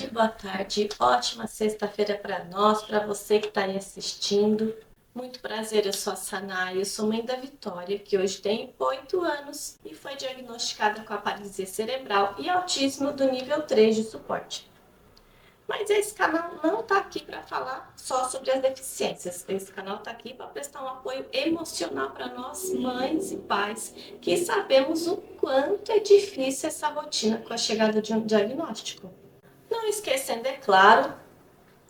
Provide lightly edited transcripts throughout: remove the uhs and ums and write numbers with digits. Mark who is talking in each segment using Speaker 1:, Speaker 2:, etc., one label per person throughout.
Speaker 1: boa tarde. Ótima sexta-feira para nós, para você que está aí assistindo. Muito prazer, eu sou a Sanai, eu sou mãe da Vitória, que hoje tem 8 anos e foi diagnosticada com a paralisia cerebral e autismo do nível 3 de suporte. Mas esse canal não está aqui para falar só sobre as deficiências. Esse canal está aqui para prestar um apoio emocional para nós, mães e pais, que sabemos o quanto é difícil essa rotina com a chegada de um diagnóstico. Não esquecendo, é claro,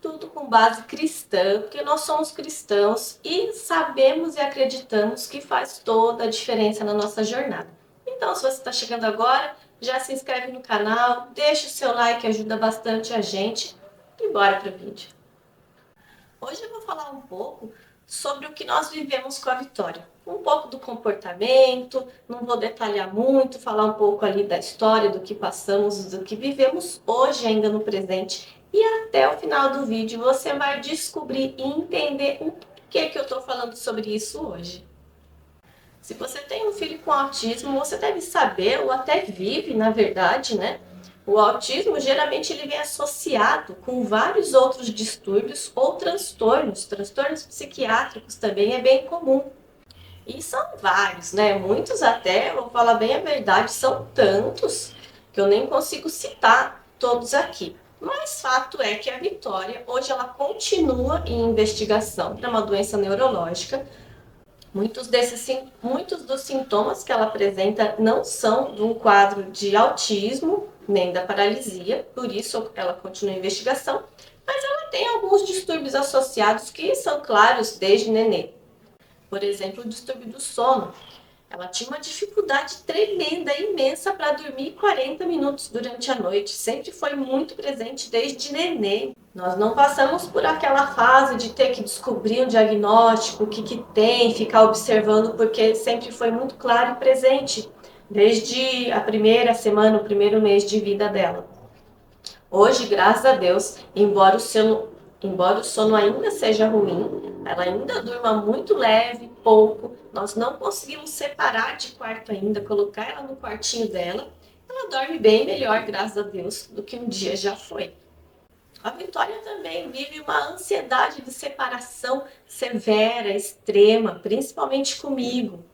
Speaker 1: tudo com base cristã, porque nós somos cristãos e sabemos e acreditamos que faz toda a diferença na nossa jornada. Então, se você está chegando agora, já se inscreve no canal, deixa o seu like, ajuda bastante a gente e bora para o vídeo. Hoje eu vou falar um pouco sobre o que nós vivemos com a Vitória. Um pouco do comportamento, não vou detalhar muito, falar um pouco ali da história, do que passamos, do que vivemos hoje ainda no presente. E até o final do vídeo você vai descobrir e entender o porquê que eu estou falando sobre isso hoje. Se você tem um filho com autismo, você deve saber, ou até vive, na verdade, né? O autismo geralmente ele vem associado com vários outros distúrbios ou transtornos. Transtornos psiquiátricos também é bem comum. E são vários, né? Muitos até, vou falar bem a verdade, são tantos que eu nem consigo citar todos aqui. Mas fato é que a Vitória, hoje ela continua em investigação para uma doença neurológica. Muitos dos sintomas que ela apresenta não são de um quadro de autismo, nem da paralisia, por isso ela continua em investigação, mas ela tem alguns distúrbios associados que são claros desde nenê. Por exemplo, o distúrbio do sono. Ela tinha uma dificuldade tremenda, imensa para dormir 40 minutos durante a noite. Sempre foi muito presente desde nenê. Nós não passamos por aquela fase de ter que descobrir um diagnóstico, o que tem, ficar observando, porque sempre foi muito claro e presente, desde a primeira semana, o primeiro mês de vida dela. Hoje, graças a Deus, embora o sono ainda seja ruim, ela ainda durma muito leve, pouco, nós não conseguimos separar de quarto ainda, colocar ela no quartinho dela, ela dorme bem melhor, graças a Deus, do que um dia já foi. A Vitória também vive uma ansiedade de separação severa, extrema, principalmente comigo,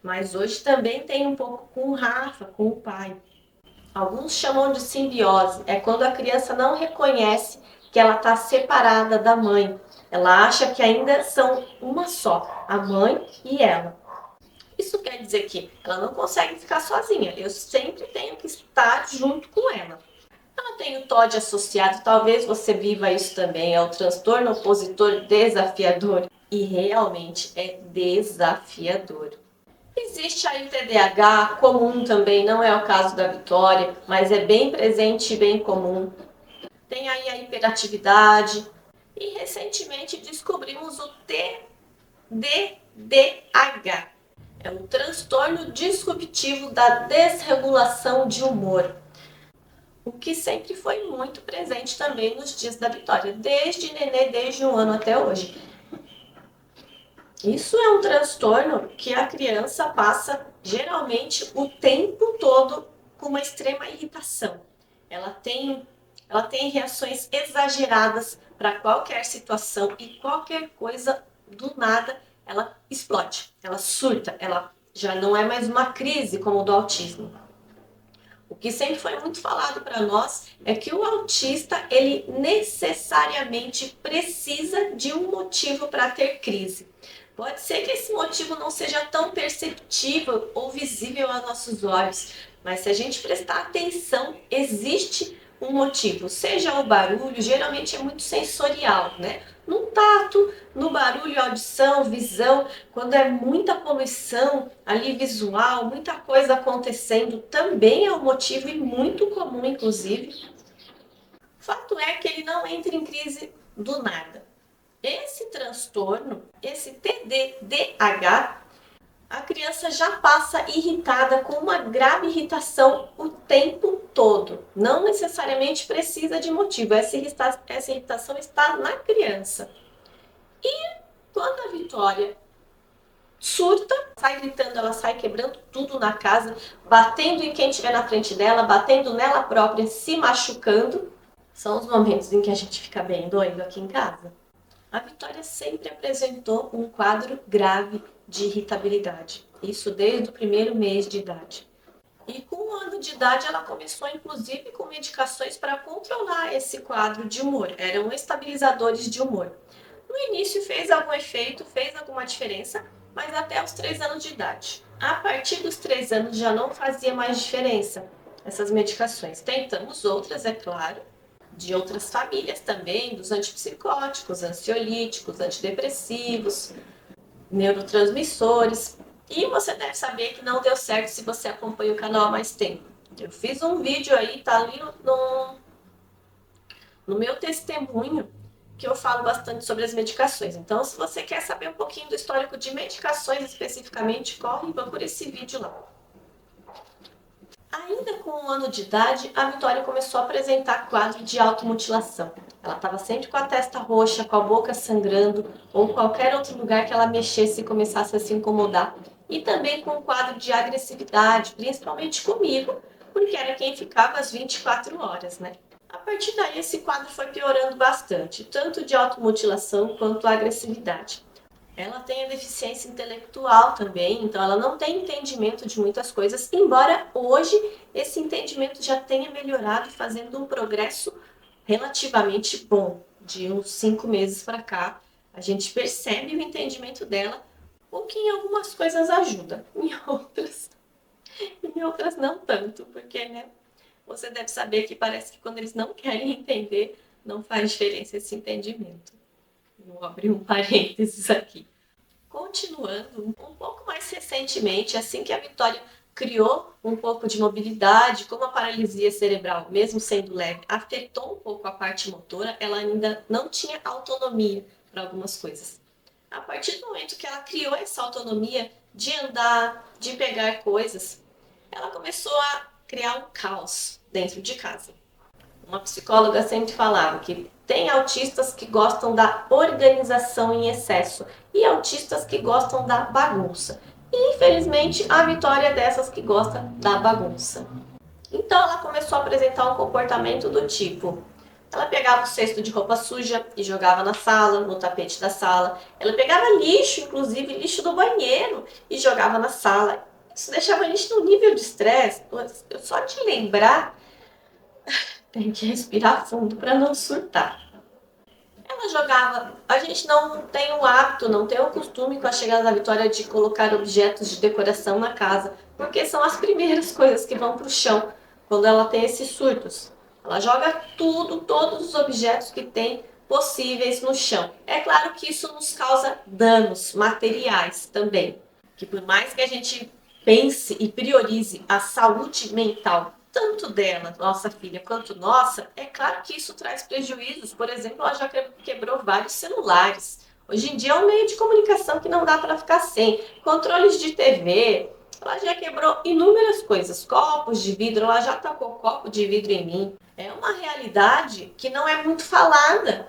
Speaker 1: mas hoje também tem um pouco com o Rafa, com o pai. Alguns chamam de simbiose, é quando a criança não reconhece que ela está separada da mãe. Ela acha que ainda são uma só, a mãe e ela. Isso quer dizer que ela não consegue ficar sozinha, eu sempre tenho que estar junto com ela. Ela tem o TOD associado, talvez você viva isso também, é o transtorno opositor desafiador. E realmente é desafiador. Existe aí o TDAH, comum também, não é o caso da Vitória, mas é bem presente e bem comum. Tem aí a hiperatividade. E recentemente descobrimos o TDDH. É um transtorno disruptivo da desregulação de humor. O que sempre foi muito presente também nos dias da Vitória, desde nenê, desde 1 ano até hoje. Isso é um transtorno que a criança passa geralmente o tempo todo com uma extrema irritação. Ela tem reações exageradas para qualquer situação e qualquer coisa do nada ela explode, ela surta, ela já não é mais uma crise como o do autismo. O que sempre foi muito falado para nós é que o autista ele necessariamente precisa de um motivo para ter crise. Pode ser que esse motivo não seja tão perceptível ou visível aos nossos olhos, mas se a gente prestar atenção, existe um motivo. Seja o barulho, geralmente é muito sensorial, né? No tato, no barulho, audição, visão, quando é muita poluição ali visual, muita coisa acontecendo, também é um motivo e muito comum, inclusive. O fato é que ele não entra em crise do nada. Esse transtorno, esse TDDH, a criança já passa irritada com uma grave irritação o tempo todo. Não necessariamente precisa de motivo, essa irritação está na criança. E quando a Vitória surta, sai gritando, ela sai quebrando tudo na casa, batendo em quem estiver na frente dela, batendo nela própria, se machucando. São os momentos em que a gente fica bem doido aqui em casa. A Vitória sempre apresentou um quadro grave de irritabilidade, isso desde o primeiro mês de idade. E com 1 ano de idade ela começou inclusive com medicações para controlar esse quadro de humor, eram estabilizadores de humor. No início fez algum efeito, fez alguma diferença, mas até os 3 anos de idade. A partir dos 3 anos já não fazia mais diferença essas medicações. Tentamos outras, é claro, de outras famílias também, dos antipsicóticos, ansiolíticos, antidepressivos, neurotransmissores. E você deve saber que não deu certo se você acompanha o canal há mais tempo. Eu fiz um vídeo aí, tá ali no meu testemunho, que eu falo bastante sobre as medicações. Então, se você quer saber um pouquinho do histórico de medicações especificamente, corre e procura esse vídeo lá. Ainda com 1 ano de idade, a Vitória começou a apresentar quadro de automutilação. Ela estava sempre com a testa roxa, com a boca sangrando, ou qualquer outro lugar que ela mexesse e começasse a se incomodar. E também com um quadro de agressividade, principalmente comigo, porque era quem ficava às 24 horas, né? A partir daí, esse quadro foi piorando bastante, tanto de automutilação quanto a agressividade. Ela tem a deficiência intelectual também, então ela não tem entendimento de muitas coisas, embora hoje esse entendimento já tenha melhorado, fazendo um progresso relativamente bom. De uns 5 meses para cá, a gente percebe o entendimento dela, o que em algumas coisas ajuda, em outras não tanto, porque, né, você deve saber que parece que quando eles não querem entender, não faz diferença esse entendimento. Vou abrir um parênteses aqui. Continuando, um pouco mais recentemente, assim que a Vitória criou um pouco de mobilidade, como a paralisia cerebral, mesmo sendo leve, afetou um pouco a parte motora, ela ainda não tinha autonomia para algumas coisas. A partir do momento que ela criou essa autonomia de andar, de pegar coisas, ela começou a criar um caos dentro de casa. Uma psicóloga sempre falava que tem autistas que gostam da organização em excesso e autistas que gostam da bagunça. E, infelizmente, a Vitória é dessas que gosta da bagunça. Então ela começou a apresentar um comportamento do tipo: ela pegava o cesto de roupa suja e jogava na sala, no tapete da sala. Ela pegava lixo, inclusive lixo do banheiro, e jogava na sala. Isso deixava a gente num nível de estresse. Só de lembrar, tem que respirar fundo para não surtar. Ela jogava. A gente não tem o hábito, não tem o costume com a chegada da Vitória de colocar objetos de decoração na casa, porque são as primeiras coisas que vão para o chão quando ela tem esses surtos. Ela joga tudo, todos os objetos que tem possíveis no chão. É claro que isso nos causa danos materiais também, que por mais que a gente pense e priorize a saúde mental tanto dela, nossa filha, quanto nossa, é claro que isso traz prejuízos. Por exemplo, ela já quebrou vários celulares. Hoje em dia é um meio de comunicação que não dá para ficar sem. Controles de TV, ela já quebrou inúmeras coisas. Copos de vidro, ela já tacou copo de vidro em mim. É uma realidade que não é muito falada,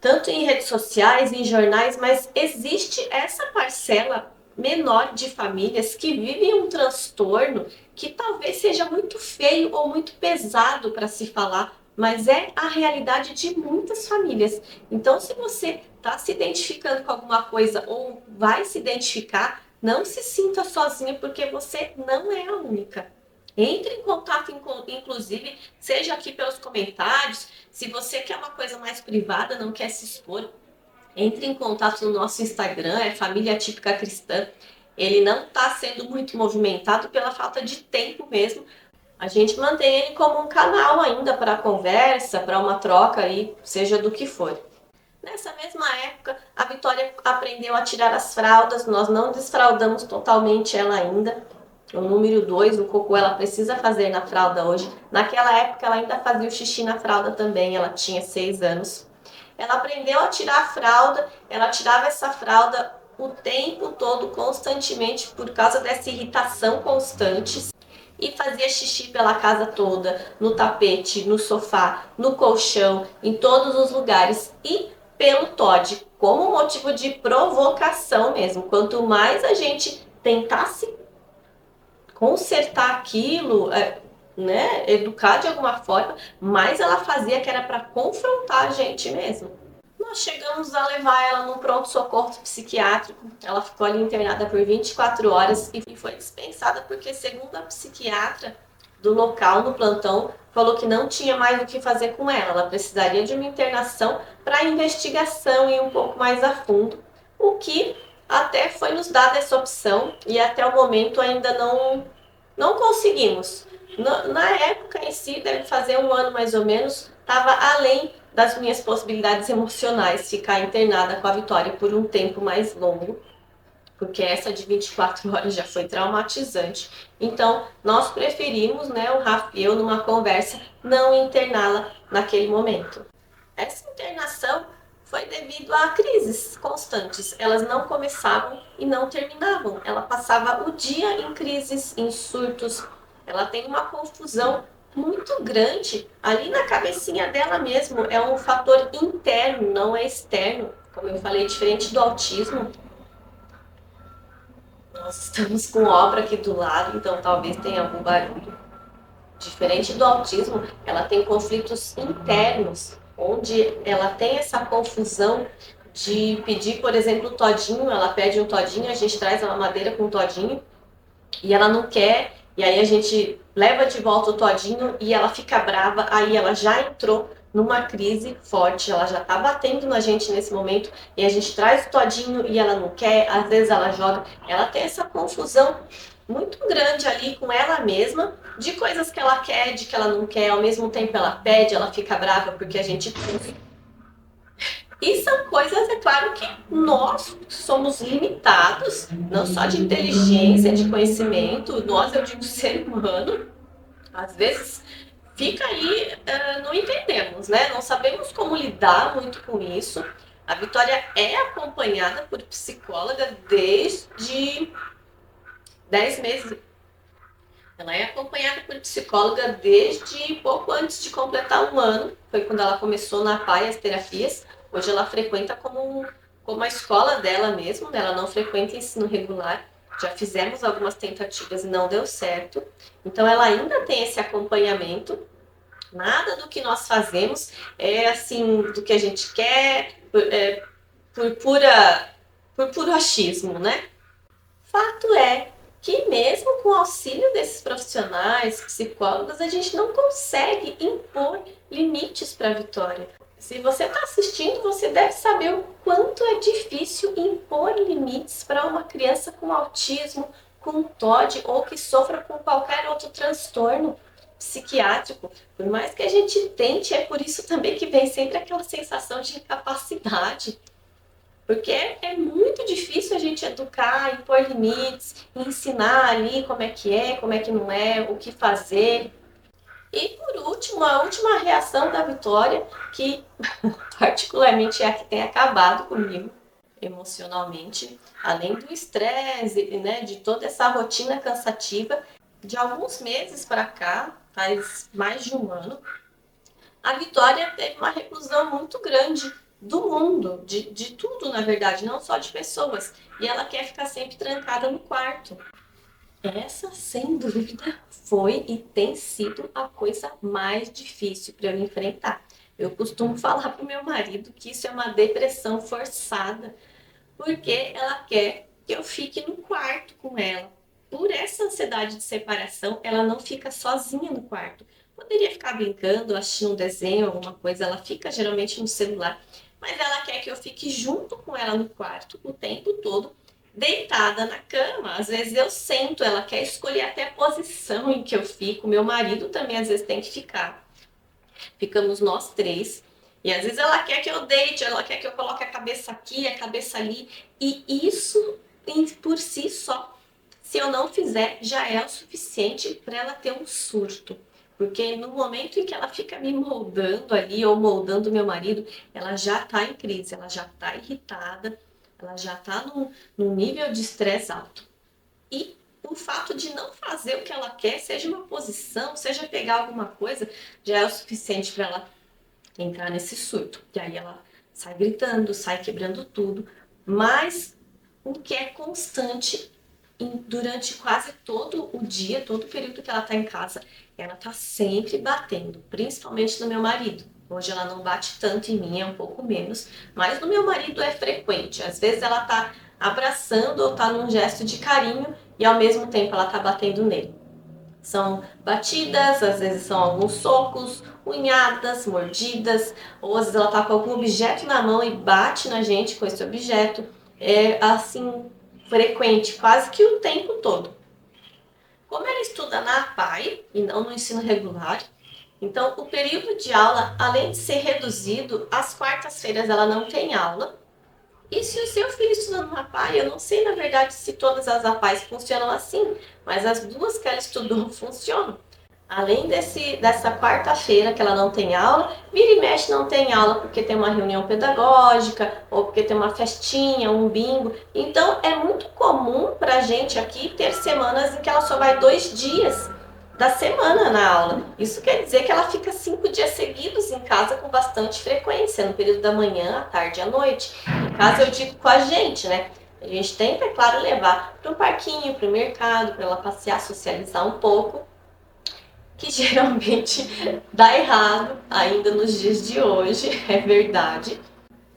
Speaker 1: tanto em redes sociais, em jornais, mas existe essa parcela menor de famílias que vivem um transtorno que talvez seja muito feio ou muito pesado para se falar, mas é a realidade de muitas famílias. Então, se você está se identificando com alguma coisa ou vai se identificar, não se sinta sozinha, porque você não é a única. Entre em contato, inclusive, seja aqui pelos comentários. Se você quer uma coisa mais privada, não quer se expor, entre em contato no nosso Instagram, é Família Típica Cristã. Ele não está sendo muito movimentado pela falta de tempo mesmo. A gente mantém ele como um canal ainda para conversa, para uma troca aí, seja do que for. Nessa mesma época, a Vitória aprendeu a tirar as fraldas. Nós não desfraldamos totalmente ela ainda. O número 2, o cocô, ela precisa fazer na fralda hoje. Naquela época, ela ainda fazia o xixi na fralda também. Ela tinha 6 anos. Ela aprendeu a tirar a fralda. Ela tirava essa fralda o tempo todo, constantemente, por causa dessa irritação constante. E fazia xixi pela casa toda, no tapete, no sofá, no colchão, em todos os lugares. E pelo Todd, como motivo de provocação mesmo. Quanto mais a gente tentasse consertar aquilo, né, educar de alguma forma, mas ela fazia que era para confrontar a gente mesmo. Nós chegamos a levar ela num pronto-socorro psiquiátrico. Ela ficou ali internada por 24 horas e foi dispensada porque, segundo a psiquiatra do local no plantão, falou que não tinha mais o que fazer com ela. Ela precisaria de uma internação para investigação e um pouco mais a fundo, o que até foi nos dada essa opção e até o momento ainda não conseguimos. Na época em si, deve fazer um ano mais ou menos, estava além das minhas possibilidades emocionais ficar internada com a Vitória por um tempo mais longo, porque essa de 24 horas já foi traumatizante. Então, nós preferimos, né, o Rafa e eu, numa conversa, não interná-la naquele momento. Essa internação foi devido a crises constantes. Elas não começavam e não terminavam. Ela passava o dia em crises, em surtos. Ela tem uma confusão muito grande ali na cabecinha dela mesmo. É um fator interno, não é externo. Como eu falei, diferente do autismo. Nós estamos com obra aqui do lado, então talvez tenha algum barulho. Diferente do autismo, ela tem conflitos internos, onde ela tem essa confusão de pedir, por exemplo, todinho, ela pede um todinho, a gente traz uma madeira com um todinho, e ela não quer, e aí a gente leva de volta o todinho e ela fica brava, aí ela já entrou numa crise forte, ela já tá batendo na gente nesse momento, e a gente traz o todinho e ela não quer, às vezes ela joga, ela tem essa confusão muito grande ali com ela mesma, de coisas que ela quer, de que ela não quer, ao mesmo tempo ela pede, ela fica brava porque a gente e são coisas, é claro, que nós somos limitados, não só de inteligência, de conhecimento, nós, eu digo ser humano, às vezes fica aí, não entendemos, né? Não sabemos como lidar muito com isso. A Vitória é acompanhada por psicóloga desde 10 meses. Ela é acompanhada por psicóloga desde pouco antes de completar um ano. Foi quando ela começou na PAI as terapias. Hoje ela frequenta como a escola dela mesmo, né? Ela não frequenta ensino regular. Já fizemos algumas tentativas e não deu certo. Então ela ainda tem esse acompanhamento. Nada do que nós fazemos é assim, do que a gente quer, por puro achismo, né? Fato é que mesmo com o auxílio desses profissionais, psicólogos, a gente não consegue impor limites para a Vitória. Se você está assistindo, você deve saber o quanto é difícil impor limites para uma criança com autismo, com TOD ou que sofra com qualquer outro transtorno psiquiátrico. Por mais que a gente tente, é por isso também que vem sempre aquela sensação de incapacidade. Porque é muito difícil a gente educar, impor limites, ensinar ali como é que não é, o que fazer. E por último, a última reação da Vitória, que particularmente é a que tem acabado comigo emocionalmente, além do estresse, né, de toda essa rotina cansativa, de alguns meses para cá, faz mais de um ano, a Vitória teve uma reclusão muito grande do mundo, de tudo, na verdade, não só de pessoas. E ela quer ficar sempre trancada no quarto. Essa, sem dúvida, foi e tem sido a coisa mais difícil para eu enfrentar. Eu costumo falar para o meu marido que isso é uma depressão forçada, porque ela quer que eu fique no quarto com ela. Por essa ansiedade de separação, ela não fica sozinha no quarto. Poderia ficar brincando, assistindo um desenho, alguma coisa, ela fica geralmente no celular, mas ela quer que eu fique junto com ela no quarto o tempo todo, deitada na cama. Às vezes eu sento, ela quer escolher até a posição em que eu fico. Meu marido também às vezes tem que ficar. Ficamos nós três. E às vezes ela quer que eu deite, ela quer que eu coloque a cabeça aqui, a cabeça ali. E isso por si só, se eu não fizer, já é o suficiente para ela ter um surto. Porque no momento em que ela fica me moldando ali, ou moldando meu marido, ela já está em crise, ela já está irritada, ela já está num nível de estresse alto. E o fato de não fazer o que ela quer, seja uma posição, seja pegar alguma coisa, já é o suficiente para ela entrar nesse surto. E aí ela sai gritando, sai quebrando tudo. Mas o que é constante durante quase todo o dia, todo o período que ela está em casa, ela está sempre batendo, principalmente no meu marido. Hoje ela não bate tanto em mim, é um pouco menos, mas no meu marido é frequente. Às vezes ela está abraçando ou está num gesto de carinho e ao mesmo tempo ela está batendo nele. São batidas, às vezes são alguns socos, unhadas, mordidas, ou às vezes ela tá com algum objeto na mão e bate na gente com esse objeto. É assim, frequente, quase que o tempo todo. Como ela estuda na APAE e não no ensino regular, então o período de aula, além de ser reduzido, às quartas-feiras ela não tem aula. E se o seu filho estuda numa APAE, eu não sei na verdade se todas as APAEs funcionam assim, mas as duas que ela estudou funcionam. Além dessa quarta-feira que ela não tem aula, vira e mexe não tem aula porque tem uma reunião pedagógica ou porque tem uma festinha, um bingo. Então é muito comum para a gente aqui ter semanas em que ela só vai 2 dias da semana na aula. Isso quer dizer que ela fica 5 dias seguidos em casa com bastante frequência, no período da manhã, à tarde e à noite. Em casa eu digo com a gente, né? A gente tenta, é claro, levar para um parquinho, para o mercado, para ela passear, socializar um pouco, que geralmente dá errado ainda nos dias de hoje, é verdade.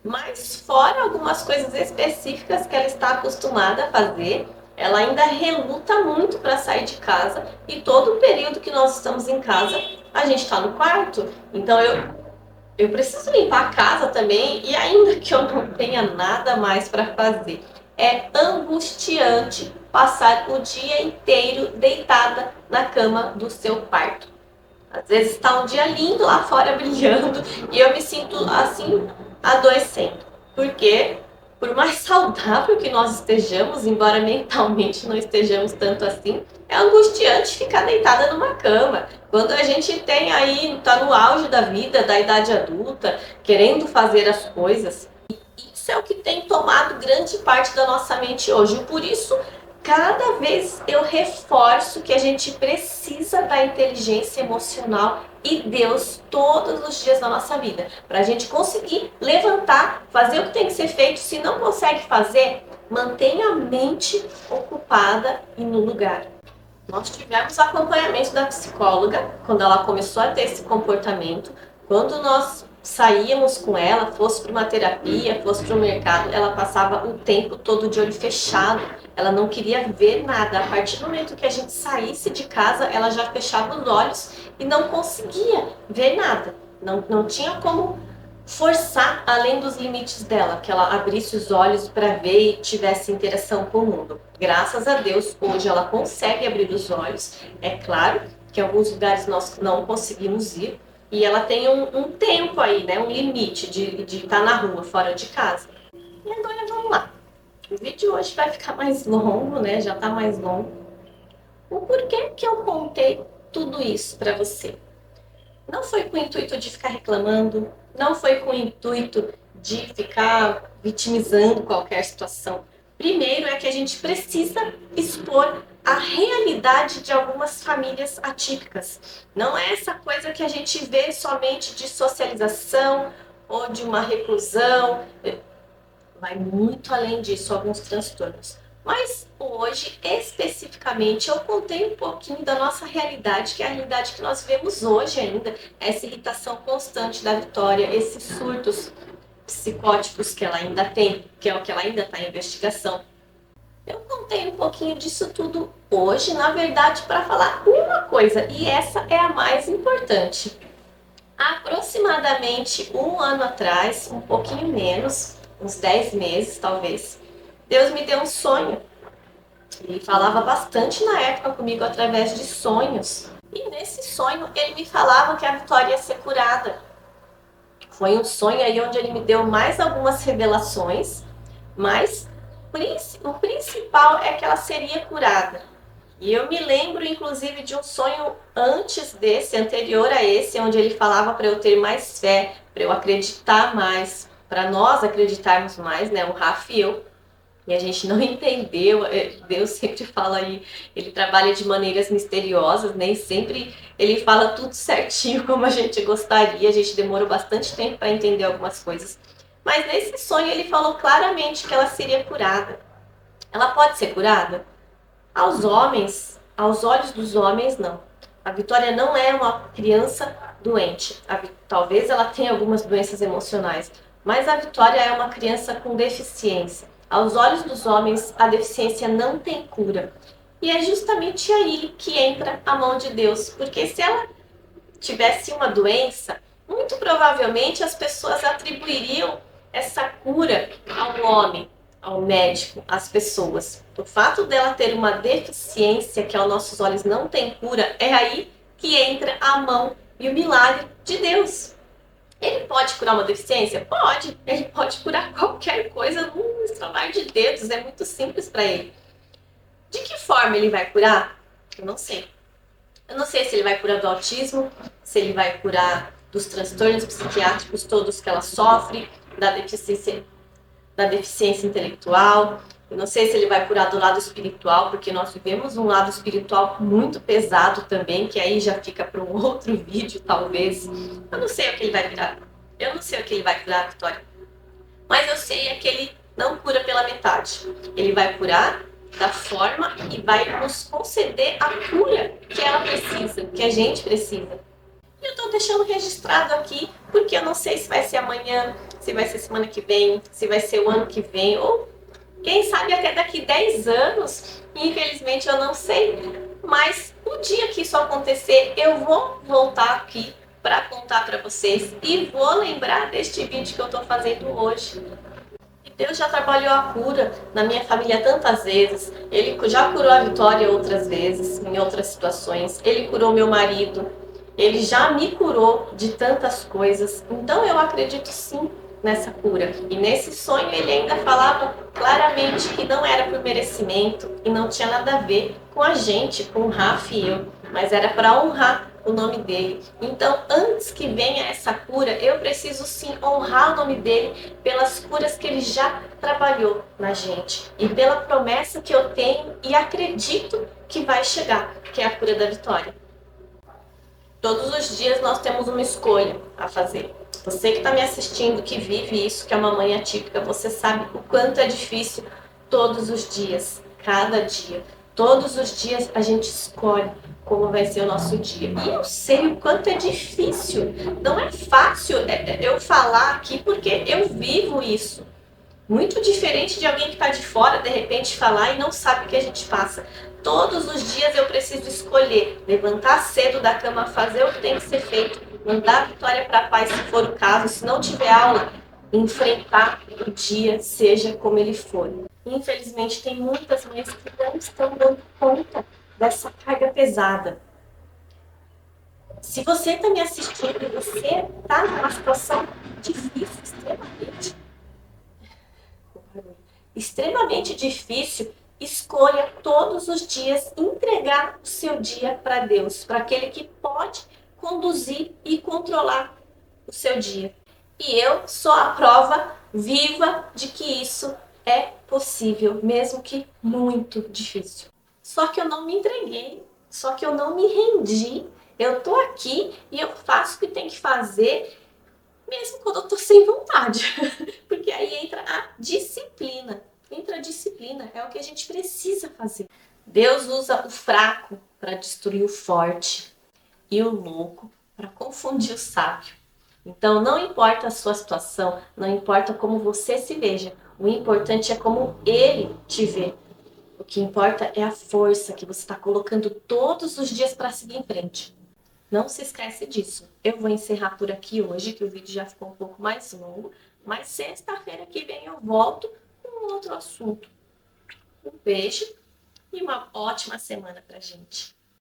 Speaker 1: Mas fora algumas coisas específicas que ela está acostumada a fazer, ela ainda reluta muito para sair de casa e todo o período que nós estamos em casa, a gente está no quarto. Então eu preciso limpar a casa também e ainda que eu não tenha nada mais para fazer. É angustiante passar o dia inteiro deitada na cama do seu quarto. Às vezes está um dia lindo lá fora brilhando e eu me sinto assim adoecendo. Porque por mais saudável que nós estejamos, embora mentalmente não estejamos tanto assim, é angustiante ficar deitada numa cama. Quando a gente tem aí, tá no auge da vida, da idade adulta, querendo fazer as coisas, isso é o que tem tomado grande parte da nossa mente hoje. E por isso, cada vez eu reforço que a gente precisa da inteligência emocional e Deus todos os dias da nossa vida, para a gente conseguir levantar, fazer o que tem que ser feito. Se não consegue fazer, mantenha a mente ocupada e no lugar. Nós tivemos acompanhamento da psicóloga quando ela começou a ter esse comportamento. Quando nós saíamos com ela, fosse para uma terapia, fosse para o mercado, ela passava o tempo todo de olho fechado. Ela não queria ver nada. A partir do momento que a gente saísse de casa, ela já fechava os olhos e não conseguia ver nada. Não tinha como forçar além dos limites dela, que ela abrisse os olhos para ver e tivesse interação com o mundo. Graças a Deus, hoje ela consegue abrir os olhos. É claro que em alguns lugares nós não conseguimos ir e ela tem um tempo aí, né, um limite de estar na rua, fora de casa. E agora vamos lá. O vídeo hoje vai ficar mais longo, né? Já está mais longo. O porquê que eu contei tudo isso para você? Não foi com o intuito de ficar reclamando, não foi com o intuito de ficar vitimizando qualquer situação. Primeiro é que a gente precisa expor a realidade de algumas famílias atípicas. Não é essa coisa que a gente vê somente de socialização ou de uma reclusão. Vai muito além disso, alguns transtornos. Mas hoje, especificamente, eu contei um pouquinho da nossa realidade, que é a realidade que nós vemos hoje ainda, essa irritação constante da Vitória, esses surtos psicóticos que ela ainda tem, que é o que ela ainda está em investigação. Eu contei um pouquinho disso tudo hoje, na verdade, para falar uma coisa, e essa é a mais importante. Aproximadamente 1 ano atrás, um pouquinho menos, uns 10 meses talvez, Deus me deu um sonho. Ele falava bastante na época comigo através de sonhos. E nesse sonho ele me falava que a Vitória ia ser curada. Foi um sonho aí onde ele me deu mais algumas revelações, mas o principal é que ela seria curada. E eu me lembro, inclusive, de um sonho antes desse, anterior a esse, onde ele falava para eu ter mais fé, para eu acreditar mais, para nós acreditarmos mais, né, o Rafa e eu. E a gente não entendeu, Deus sempre fala aí, ele trabalha de maneiras misteriosas, nem sempre ele fala tudo certinho como a gente gostaria, a gente demorou bastante tempo para entender algumas coisas. Mas nesse sonho ele falou claramente que ela seria curada. Ela pode ser curada? Aos homens, aos olhos dos homens, não. A Vitória não é uma criança doente. Talvez ela tenha algumas doenças emocionais, mas a Vitória é uma criança com deficiência. Aos olhos dos homens, a deficiência não tem cura. E é justamente aí que entra a mão de Deus, porque se ela tivesse uma doença, muito provavelmente as pessoas atribuiriam essa cura ao homem, ao médico, às pessoas. O fato dela ter uma deficiência que aos nossos olhos não tem cura, é aí que entra a mão e o milagre de Deus. Ele pode curar uma deficiência? Pode. Ele pode curar qualquer coisa num estralar de dedos. É muito simples para ele. De que forma ele vai curar? Eu não sei. Eu não sei se ele vai curar do autismo, se ele vai curar dos transtornos psiquiátricos todos que ela sofre, da deficiência intelectual. Eu não sei se ele vai curar do lado espiritual, porque nós vivemos um lado espiritual muito pesado também, que aí já fica para um outro vídeo, talvez. Eu não sei o que ele vai curar. Eu não sei o que ele vai curar, Vitória. Mas eu sei é que ele não cura pela metade. Ele vai curar da forma e vai nos conceder a cura que ela precisa, que a gente precisa. E eu estou deixando registrado aqui, porque eu não sei se vai ser amanhã, se vai ser semana que vem, se vai ser o ano que vem, ou quem sabe até daqui 10 anos. Infelizmente eu não sei. Mas o dia que isso acontecer, eu vou voltar aqui para contar para vocês e vou lembrar deste vídeo que eu estou fazendo hoje. Deus já trabalhou a cura na minha família tantas vezes. Ele já curou a Vitória outras vezes, em outras situações. Ele curou meu marido. Ele já me curou de tantas coisas. Então eu acredito sim nessa cura. E nesse sonho ele ainda falava claramente que não era por merecimento e não tinha nada a ver com a gente, com o Rafa e eu, mas era para honrar o nome dele. Então, antes que venha essa cura, eu preciso sim honrar o nome dele pelas curas que ele já trabalhou na gente e pela promessa que eu tenho e acredito que vai chegar, que é a cura da Vitória. Todos os dias nós temos uma escolha a fazer. Você que está me assistindo, que vive isso, que é uma mãe atípica, você sabe o quanto é difícil todos os dias, cada dia. Todos os dias a gente escolhe como vai ser o nosso dia. E eu sei o quanto é difícil. Não é fácil eu falar aqui porque eu vivo isso. Muito diferente de alguém que está de fora, de repente, falar e não sabe o que a gente passa. Todos os dias eu preciso escolher, levantar cedo da cama, fazer o que tem que ser feito, mandar a Vitória para paz se for o caso, se não tiver aula, enfrentar o dia, seja como ele for. Infelizmente, tem muitas mães que não estão dando conta dessa carga pesada. Se você está me assistindo e você está numa situação difícil, extremamente difícil, escolha todos os dias entregar o seu dia para Deus, para aquele que pode conduzir e controlar o seu dia. E eu sou a prova viva de que isso é possível, mesmo que muito difícil. Só que eu não me entreguei, só que eu não me rendi. Eu tô aqui e eu faço o que tem que fazer, mesmo quando eu tô sem vontade. Porque aí entra a disciplina. Entra a disciplina, é o que a gente precisa fazer. Deus usa o fraco para destruir o forte e o louco para confundir o sábio. Então não importa a sua situação, não importa como você se veja, o importante é como ele te vê. O que importa é a força que você está colocando todos os dias para seguir em frente. Não se esquece disso. Eu vou encerrar por aqui hoje, que o vídeo já ficou um pouco mais longo, mas sexta-feira que vem eu volto com outro assunto. Um beijo e uma ótima semana pra gente.